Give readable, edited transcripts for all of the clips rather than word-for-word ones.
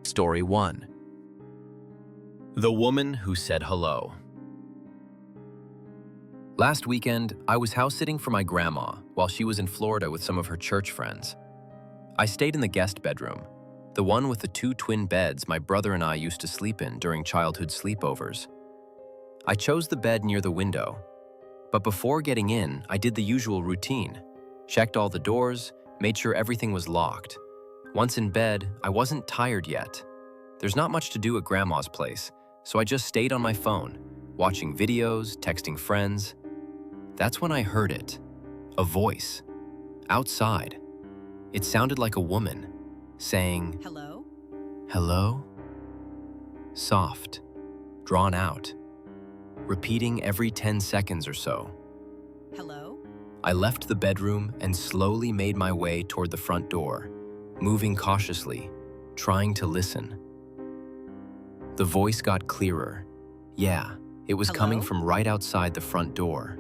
Story 1. The Woman Who Said Hello. Last weekend, I was house-sitting for my grandma while she was in Florida with some of her church friends. I stayed in the guest bedroom, the one with the 2 twin beds my brother and I used to sleep in during childhood sleepovers. I chose the bed near the window, but before getting in, I did the usual routine, checked all the doors, made sure everything was locked. Once in bed, I wasn't tired yet. There's not much to do at Grandma's place, so I just stayed on my phone, watching videos, texting friends. That's when I heard it. A voice. Outside. It sounded like a woman, saying, Hello? "Hello?" Soft, drawn out, repeating every 10 seconds or so. Hello? I left the bedroom and slowly made my way toward the front door, moving cautiously, trying to listen. The voice got clearer. Yeah, it was coming Hello? from right outside the front door.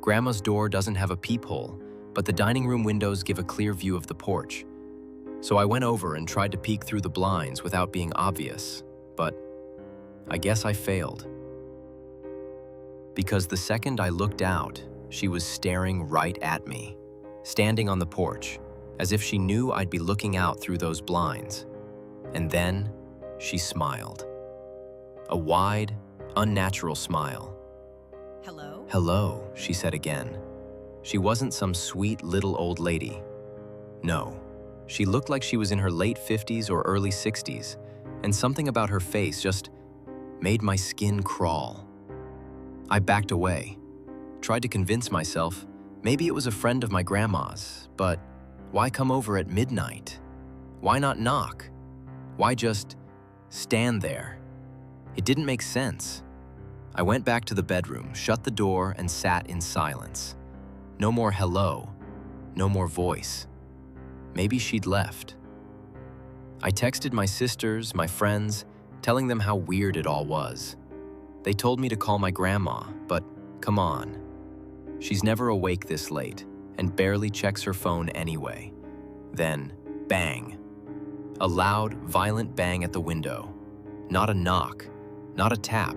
Grandma's door doesn't have a peephole, but the dining room windows give a clear view of the porch. So I went over and tried to peek through the blinds without being obvious, but I guess I failed. Because the second I looked out, she was staring right at me, standing on the porch, as if she knew I'd be looking out through those blinds. And then she smiled. A wide, unnatural smile. Hello? "Hello," she said again. She wasn't some sweet little old lady. No, she looked like she was in her late 50s or early 60s, and something about her face just made my skin crawl. I backed away, tried to convince myself maybe it was a friend of my grandma's, but why come over at midnight? Why not knock? Why just stand there? It didn't make sense. I went back to the bedroom, shut the door, and sat in silence. No more hello, no more voice. Maybe she'd left. I texted my sisters, my friends, telling them how weird it all was. They told me to call my grandma, but come on. She's never awake this late and barely checks her phone anyway. Then, bang. A loud, violent bang at the window. Not a knock, not a tap,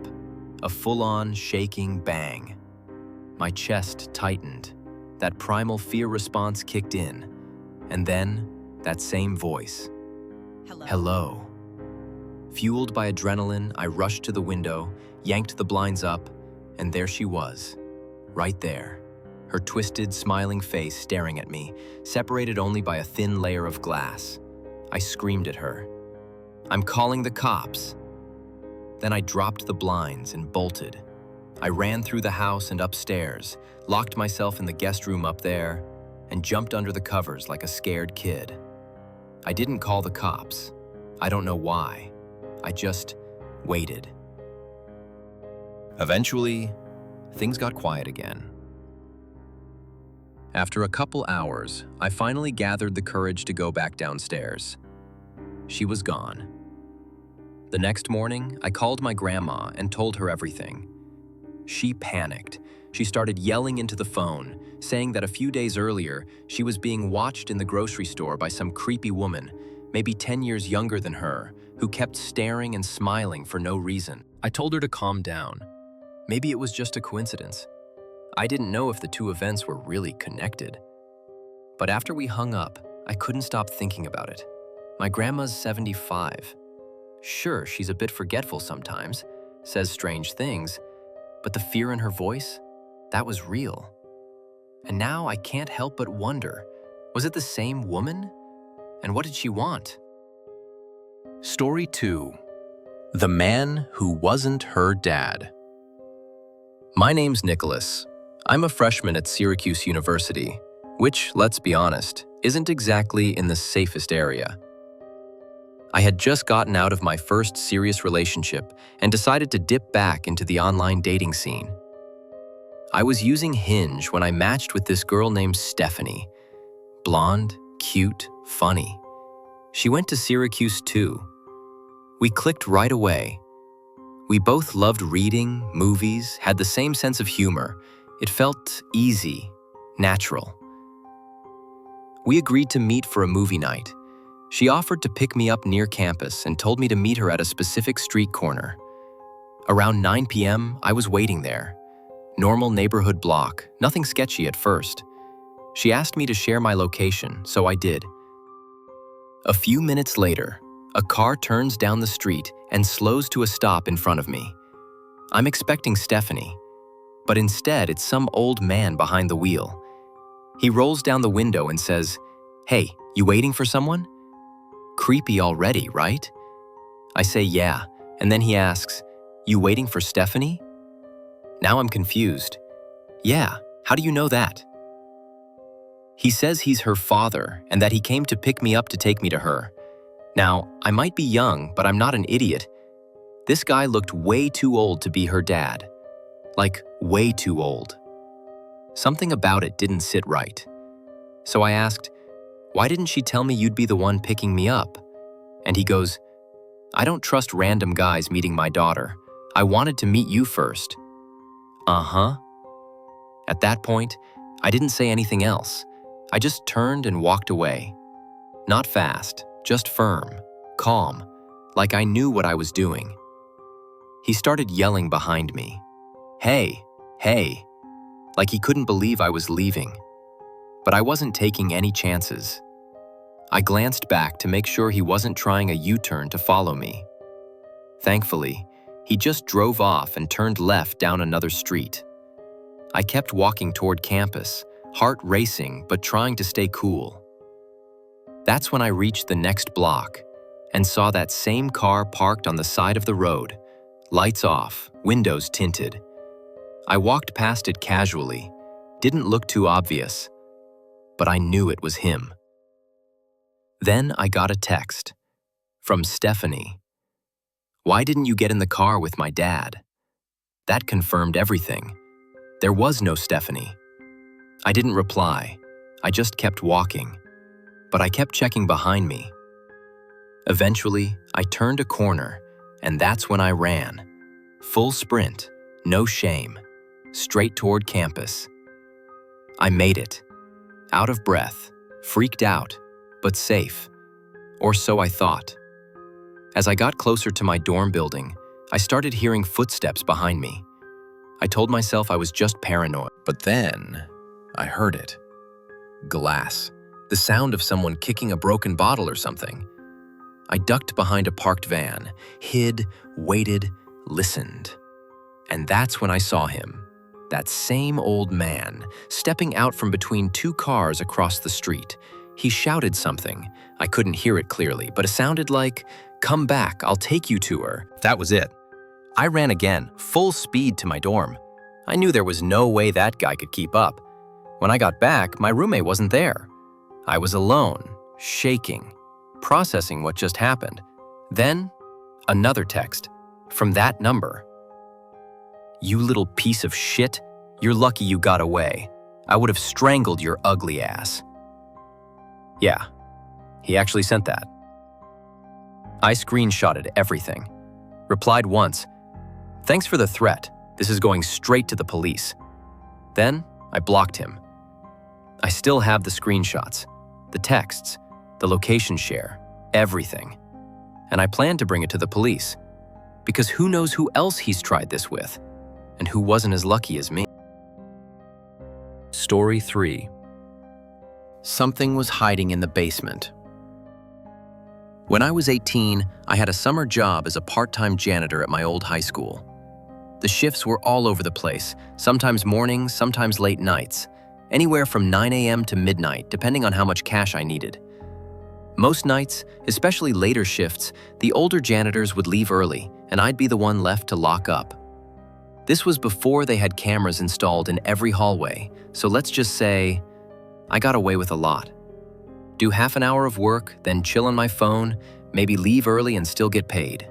a full-on, shaking bang. My chest tightened. That primal fear response kicked in. And then, that same voice. Hello? Hello. Fueled by adrenaline, I rushed to the window, yanked the blinds up, and there she was, right there. Her twisted, smiling face staring at me, separated only by a thin layer of glass. I screamed at her. "I'm calling the cops." Then I dropped the blinds and bolted. I ran through the house and upstairs, locked myself in the guest room up there, and jumped under the covers like a scared kid. I didn't call the cops. I don't know why. I just waited. Eventually, things got quiet again. After a couple hours, I finally gathered the courage to go back downstairs. She was gone. The next morning, I called my grandma and told her everything. She panicked. She started yelling into the phone, saying that a few days earlier, she was being watched in the grocery store by some creepy woman, maybe 10 years younger than her, who kept staring and smiling for no reason. I told her to calm down. Maybe it was just a coincidence. I didn't know if the two events were really connected. But after we hung up, I couldn't stop thinking about it. My grandma's 75. Sure, she's a bit forgetful sometimes, says strange things, but the fear in her voice, that was real. And now I can't help but wonder, was it the same woman? And what did she want? Story 2. The Man Who Wasn't Her Dad. My name's Nicholas. I'm a freshman at Syracuse University, which, let's be honest, isn't exactly in the safest area. I had just gotten out of my first serious relationship and decided to dip back into the online dating scene. I was using Hinge when I matched with this girl named Stephanie. Blonde, cute, funny. She went to Syracuse too. We clicked right away. We both loved reading, movies, had the same sense of humor. It felt easy, natural. We agreed to meet for a movie night. She offered to pick me up near campus and told me to meet her at a specific street corner. Around 9 p.m., I was waiting there. Normal neighborhood block, nothing sketchy at first. She asked me to share my location, so I did. A few minutes later, a car turns down the street and slows to a stop in front of me. I'm expecting Stephanie, but instead it's some old man behind the wheel. He rolls down the window and says, "Hey, you waiting for someone?" Creepy already, right? I say yeah, and then he asks, "You waiting for Stephanie?" Now I'm confused. "Yeah, how do you know that?" He says he's her father and that he came to pick me up to take me to her. Now, I might be young, but I'm not an idiot. This guy looked way too old to be her dad. Like, way too old. Something about it didn't sit right. So I asked, "Why didn't she tell me you'd be the one picking me up?" And he goes, "I don't trust random guys meeting my daughter. I wanted to meet you first." Uh-huh. At that point, I didn't say anything else. I just turned and walked away. Not fast, just firm, calm, like I knew what I was doing. He started yelling behind me, "Hey, hey," like he couldn't believe I was leaving. But I wasn't taking any chances. I glanced back to make sure he wasn't trying a U-turn to follow me. Thankfully, he just drove off and turned left down another street. I kept walking toward campus, heart racing but trying to stay cool. That's when I reached the next block and saw that same car parked on the side of the road, lights off, windows tinted. I walked past it casually, didn't look too obvious, but I knew it was him. Then I got a text from Stephanie. "Why didn't you get in the car with my dad?" That confirmed everything. There was no Stephanie. I didn't reply. I just kept walking. But I kept checking behind me. Eventually, I turned a corner, and that's when I ran. Full sprint, no shame, straight toward campus. I made it. Out of breath, freaked out, but safe. Or so I thought. As I got closer to my dorm building, I started hearing footsteps behind me. I told myself I was just paranoid. But then, I heard it. Glass. The sound of someone kicking a broken bottle or something. I ducked behind a parked van, hid, waited, listened. And that's when I saw him, that same old man, stepping out from between two cars across the street. He shouted something. I couldn't hear it clearly, but it sounded like, "Come back, I'll take you to her." That was it. I ran again, full speed to my dorm. I knew there was no way that guy could keep up. When I got back, my roommate wasn't there. I was alone, shaking, processing what just happened. Then, another text from that number. "You little piece of shit, you're lucky you got away. I would have strangled your ugly ass." Yeah, he actually sent that. I screenshotted everything. Replied once, "Thanks for the threat. This is going straight to the police." Then, I blocked him. I still have the screenshots, the texts, the location share, everything. And I plan to bring it to the police. Because who knows who else he's tried this with, and who wasn't as lucky as me. Story 3. Something was hiding in the basement. When I was 18, I had a summer job as a part-time janitor at my old high school. The shifts were all over the place, sometimes mornings, sometimes late nights, anywhere from 9 a.m. to midnight, depending on how much cash I needed. Most nights, especially later shifts, the older janitors would leave early, and I'd be the one left to lock up. This was before they had cameras installed in every hallway, so let's just say I got away with a lot. Do half an hour of work, then chill on my phone, maybe leave early and still get paid.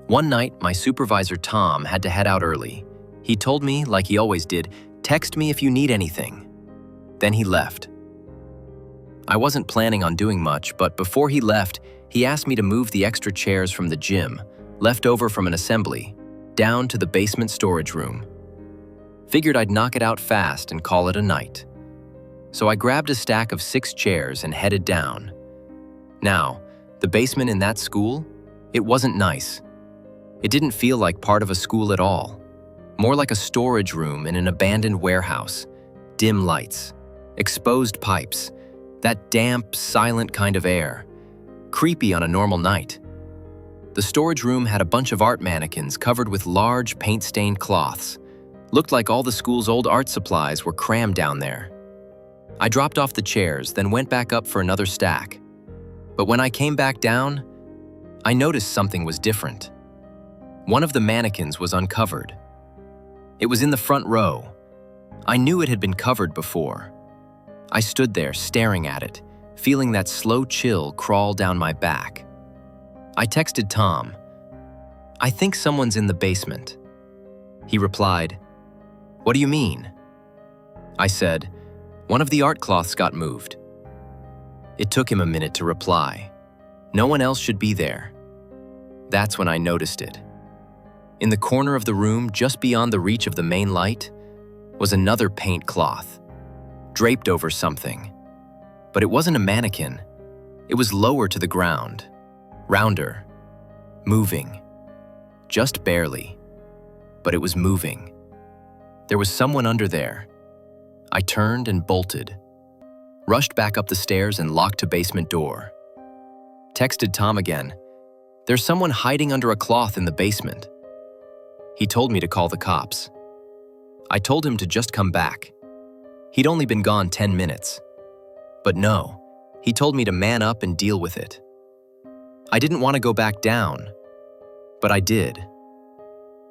One night, my supervisor Tom had to head out early. He told me, like he always did, "Text me if you need anything." Then he left. I wasn't planning on doing much, but before he left, he asked me to move the extra chairs from the gym, left over from an assembly, down to the basement storage room. Figured I'd knock it out fast and call it a night. So I grabbed a stack of 6 chairs and headed down. Now, the basement in that school, it wasn't nice. It didn't feel like part of a school at all. More like a storage room in an abandoned warehouse. Dim lights, exposed pipes, that damp, silent kind of air. Creepy on a normal night. The storage room had a bunch of art mannequins covered with large, paint-stained cloths. Looked like all the school's old art supplies were crammed down there. I dropped off the chairs, then went back up for another stack. But when I came back down, I noticed something was different. One of the mannequins was uncovered. It was in the front row. I knew it had been covered before. I stood there staring at it, feeling that slow chill crawl down my back. I texted Tom, "I think someone's in the basement." He replied, "What do you mean?" I said, "One of the art cloths got moved." It took him a minute to reply. No one else should be there. That's when I noticed it. In the corner of the room, just beyond the reach of the main light, was another paint cloth, draped over something. But it wasn't a mannequin. It was lower to the ground, rounder, moving. Just barely. But it was moving. There was someone under there. I turned and bolted. Rushed back up the stairs and locked the basement door. Texted Tom again. "There's someone hiding under a cloth in the basement." He told me to call the cops. I told him to just come back. He'd only been gone 10 minutes. But no, he told me to man up and deal with it. I didn't want to go back down, but I did.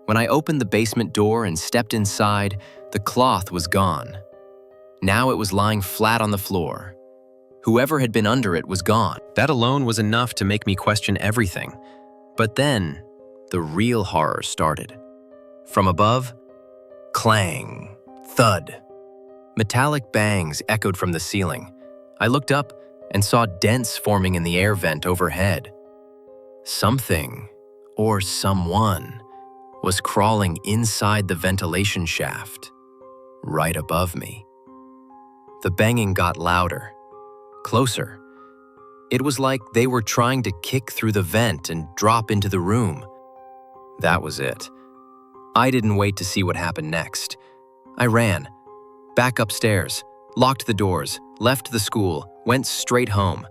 When I opened the basement door and stepped inside, the cloth was gone. Now it was lying flat on the floor. Whoever had been under it was gone. That alone was enough to make me question everything. But then, the real horror started. From above, clang, thud. Metallic bangs echoed from the ceiling. I looked up and saw dents forming in the air vent overhead. Something, or someone, was crawling inside the ventilation shaft, right above me. The banging got louder, closer. It was like they were trying to kick through the vent and drop into the room. That was it. I didn't wait to see what happened next. I ran, back upstairs, locked the doors, left the school, went straight home.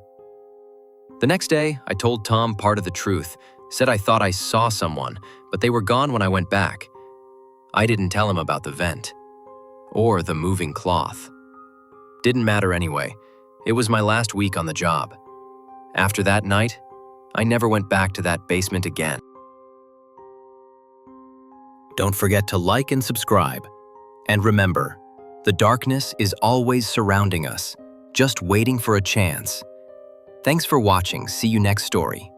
The next day, I told Tom part of the truth, said I thought I saw someone, but they were gone when I went back. I didn't tell him about the vent, or the moving cloth. Didn't matter anyway. It was my last week on the job. After that night, I never went back to that basement again. Don't forget to like and subscribe. And remember, the darkness is always surrounding us, just waiting for a chance. Thanks for watching. See you next story.